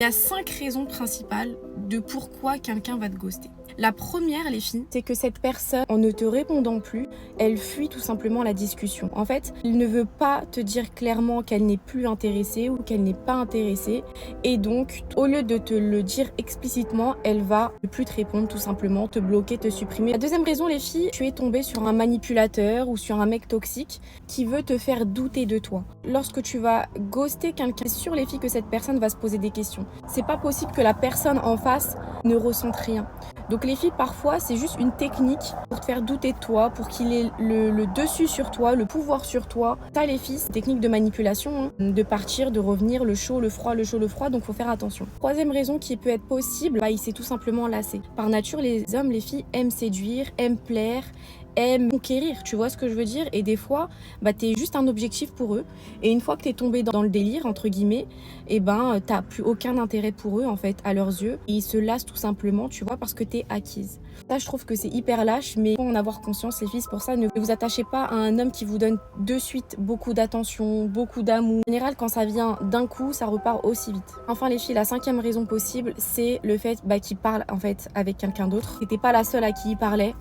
Il y a 5 raisons principales de pourquoi quelqu'un va te ghoster. La première, les filles, c'est que cette personne, en ne te répondant plus, elle fuit tout simplement la discussion. En fait, elle ne veut pas te dire clairement qu'elle n'est plus intéressée ou qu'elle n'est pas intéressée. Et donc, au lieu de te le dire explicitement, elle va ne plus te répondre, tout simplement, te bloquer, te supprimer. La deuxième raison, les filles, tu es tombée sur un manipulateur ou sur un mec toxique qui veut te faire douter de toi. Lorsque tu vas ghoster quelqu'un, c'est sûr, les filles, que cette personne va se poser des questions. C'est pas possible que la personne en face ne ressente rien. Donc les filles, parfois, c'est juste une technique pour te faire douter de toi, pour qu'il ait le dessus sur toi, le pouvoir sur toi. Ça, les filles, c'est une technique de manipulation, hein, de partir, de revenir, le chaud, le froid, le chaud, le froid, donc faut faire attention. Troisième raison qui peut être possible, il s'est tout simplement lassé. Par nature, les hommes, les filles aiment séduire, aiment plaire, aiment conquérir, tu vois ce que je veux dire? Et des fois, t'es juste un objectif pour eux. Et une fois que t'es tombé dans le délire, entre guillemets, t'as plus aucun intérêt pour eux, en fait, à leurs yeux. Et ils se lassent tout simplement, tu vois, parce que t'es acquise. Ça, je trouve que c'est hyper lâche, mais il faut en avoir conscience, les filles. C'est pour ça, ne vous attachez pas à un homme qui vous donne de suite beaucoup d'attention, beaucoup d'amour. En général, quand ça vient d'un coup, ça repart aussi vite. Enfin, les filles, la cinquième raison possible, c'est le fait qu'il parle, en fait, avec quelqu'un d'autre. T'étais pas la seule à qui il parlait.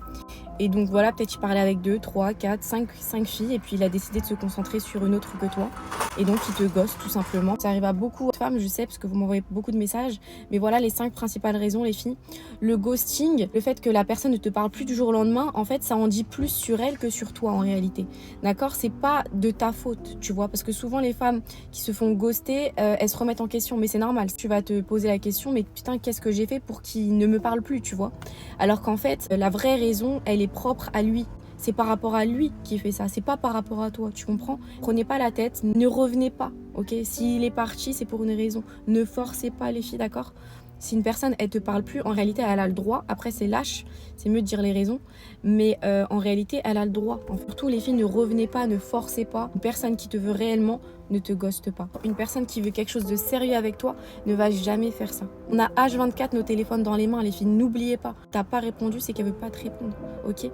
Et donc voilà, peut-être il parlait avec 2, 3, 4, 5 filles et puis il a décidé de se concentrer sur une autre que toi. Et donc il te ghoste tout simplement. Ça arrive à beaucoup de femmes, je sais, parce que vous m'envoyez beaucoup de messages. Mais voilà les 5 principales raisons, les filles. Le ghosting, le fait que la personne ne te parle plus du jour au lendemain, en fait ça en dit plus sur elle que sur toi en réalité. D'accord? C'est pas de ta faute, tu vois. Parce que souvent les femmes qui se font ghoster, elles se remettent en question. Mais c'est normal, tu vas te poser la question, mais putain, qu'est-ce que j'ai fait pour qu'il ne me parle plus, tu vois? Alors qu'en fait, la vraie raison, elle est propre à lui. C'est par rapport à lui qui fait ça, c'est pas par rapport à toi, tu comprends? Prenez pas la tête, ne revenez pas, ok? S'il est parti, c'est pour une raison. Ne forcez pas les filles, d'accord? Si une personne, elle te parle plus, en réalité, elle a le droit. Après, c'est lâche, c'est mieux de dire les raisons. Mais en réalité, elle a le droit. Surtout, les filles, ne revenez pas, ne forcez pas. Une personne qui te veut réellement ne te ghoste pas. Une personne qui veut quelque chose de sérieux avec toi ne va jamais faire ça. On a H24 nos téléphones dans les mains, les filles, n'oubliez pas. T'as pas répondu, c'est qu'elle veut pas te répondre, ok?